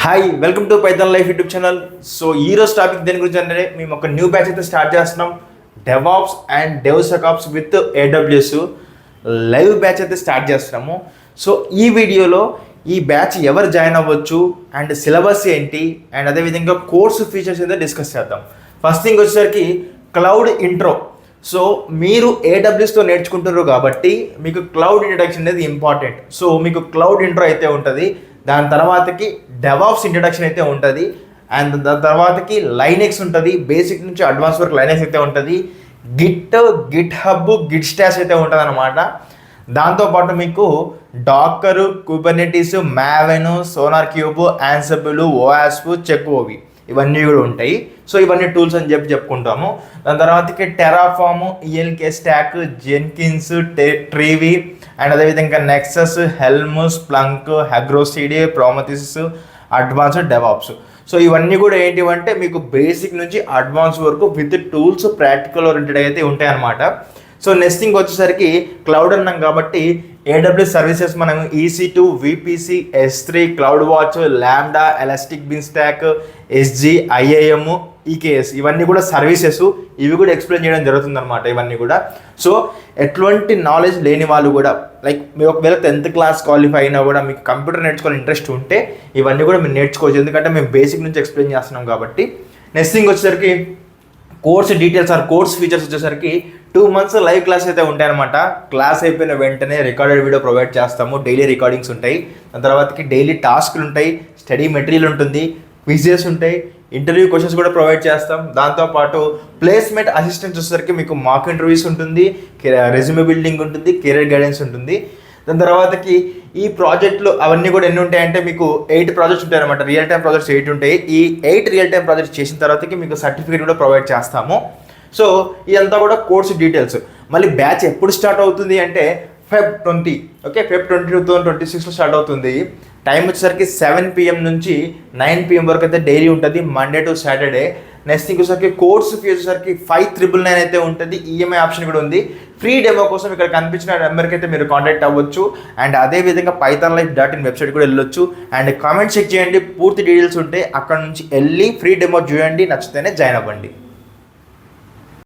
Hi welcome to Python Life YouTube channel. So ఈ రోజు topic దేని గురించి అంటే మేము ఒక న్యూ బ్యాచ్ అయితే స్టార్ట్ చేస్తున్నాం. DevOps and DevSecOps with AWS live batch అయితే స్టార్ట్ చేస్తున్నాము. సో ఈ వీడియోలో ఈ బ్యాచ్ ఎవరు జాయిన్ అవ్వచ్చు అండ్ సిలబస్ ఏంటి అండ్ అదేవిధంగా కోర్సు ఫీచర్స్ అయితే డిస్కస్ చేద్దాం. ఫస్ట్ థింగ్ వచ్చేసరికి క్లౌడ్ ఇంట్రో. సో మీరు ఏడబ్ల్యూఎస్తో నేర్చుకుంటారు కాబట్టి మీకు క్లౌడ్ ఇంట్రడక్షన్ అనేది ఇంపార్టెంట్. సో మీకు క్లౌడ్ ఇంట్రో అయితే ఉంటుంది. దాని తర్వాతకి డెవాప్స్ ఇంట్రడక్షన్ అయితే ఉంటుంది. అండ్ దాని తర్వాతకి లైనెక్స్ ఉంటుంది. బేసిక్ నుంచి అడ్వాన్స్ వరకు లైనెక్స్ అయితే ఉంటుంది. గిట్ హబ్ గిట్ స్టాష్ అయితే ఉంటుంది అనమాట. దాంతోపాటు మీకు Docker, Kubernetes, Maven, SonarQube, Ansible, ఓయాస్ప్, చెక్ఓవి ఇవన్నీ కూడా ఉంటాయి. సో ఇవన్నీ టూల్స్ అని చెప్పుకుంటాము. దాని తర్వాతకి Terraform, ELK stack, Jenkins, Trivy and అదేవిధంగా Nexus, Helm, Splunk, Argo CD, Prometheus, advanced DevOps. So ఇవన్నీ కూడా ఏంటివంటే మీకు బేసిక్ నుంచి అడ్వాన్స్ వరకు విత్ టూల్స్ ప్రాక్టికల్ ఓరియంటెడ్ అయితే ఉంటాయి అన్నమాట. సో నెక్స్ట్ థింగ్ వచ్చేసరికి క్లౌడ్ అన్నాం కాబట్టి ఏడబ్ల్యూఎస్ సర్వీసెస్ మనం EC2, VPC, S3, cloud watch, ల్యాండా, ఎలాస్టిక్ బిన్స్టాక్, SG, IAM, EKS ఇవన్నీ కూడా సర్వీసెస్. ఇవి కూడా ఎక్స్ప్లెయిన్ చేయడం జరుగుతుంది అనమాట ఇవన్నీ కూడా. సో ఎటువంటి నాలెడ్జ్ లేని వాళ్ళు కూడా లైక్ మీరు ఒకవేళ 10th క్లాస్ క్వాలిఫై అయినా కూడా మీకు కంప్యూటర్ నేర్చుకోవాలని ఇంట్రెస్ట్ ఉంటే ఇవన్నీ కూడా మీరు నేర్చుకోవచ్చు. ఎందుకంటే మేము బేసిక్ నుంచి ఎక్స్ప్లెయిన్ చేస్తున్నాం కాబట్టి. నెక్స్ట్ థింగ్ వచ్చేసరికి course details or course features వచ్చేసరికి 2 months లైవ్ క్లాస్ అయితే ఉంటాయన్నమాట. క్లాస్ అయిపోయిన వెంటనే రికార్డెడ్ వీడియో ప్రొవైడ్ చేస్తాము. డైలీ రికార్డింగ్స్ ఉంటాయి. దాని తర్వాతకి డైలీ టాస్క్లు ఉంటాయి, స్టడీ మెటీరియల్ ఉంటుంది, క్విజెస్ ఉంటాయి, ఇంటర్వ్యూ క్వశ్చన్స్ కూడా ప్రొవైడ్ చేస్తాం. దాంతోపాటు ప్లేస్మెంట్ అసిస్టెంట్స్ వచ్చేసరికి మీకు మాక్ ఇంటర్వ్యూస్ ఉంటుంది, రెజ్యూమే బిల్డింగ్ ఉంటుంది, కెరీర్ గైడెన్స్ ఉంటుంది. దాని తర్వాతకి ఈ ప్రాజెక్టులు అవన్నీ కూడా ఎన్ని ఉంటాయంటే మీకు 8 ప్రాజెక్ట్స్ ఉంటాయి అనమాట. రియల్ టైమ్ ప్రాజెక్ట్స్ 8 ఉంటాయి. ఈ 8 రియల్ టైమ్ ప్రాజెక్ట్స్ చేసిన తర్వాతకి మీకు సర్టిఫికేట్ కూడా ప్రొవైడ్ చేస్తాము. సో ఇదంతా కూడా కోర్స్ డీటెయిల్స్. మళ్ళీ బ్యాచ్ ఎప్పుడు స్టార్ట్ అవుతుంది అంటే Feb 20, ఓకే, Feb 20, 2026 స్టార్ట్ అవుతుంది. టైం వచ్చేసరికి 7 PM నుంచి 9 PM వరకు అయితే డైలీ ఉంటుంది, మండే టు సాటర్డే. నెక్స్ట్ ఇంకోసరికి కోర్స్ ఫీ వచ్చేసరికి 5,999 అయితే ఉంటుంది. EMI ఆప్షన్ కూడా ఉంది. ఫ్రీ డెమో కోసం ఇక్కడ కనిపించిన నెంబర్కి అయితే మీరు కాంటాక్ట్ అవ్వచ్చు. అండ్ అదేవిధంగా pythonlife.in వెబ్సైట్ కూడా వెళ్ళొచ్చు. అండ్ కామెంట్ చెక్ చేయండి, పూర్తి డీటెయిల్స్ ఉంటే అక్కడ నుంచి వెళ్ళి ఫ్రీ డెమో చూడండి, నచ్చితేనే జాయిన్ అవ్వండి.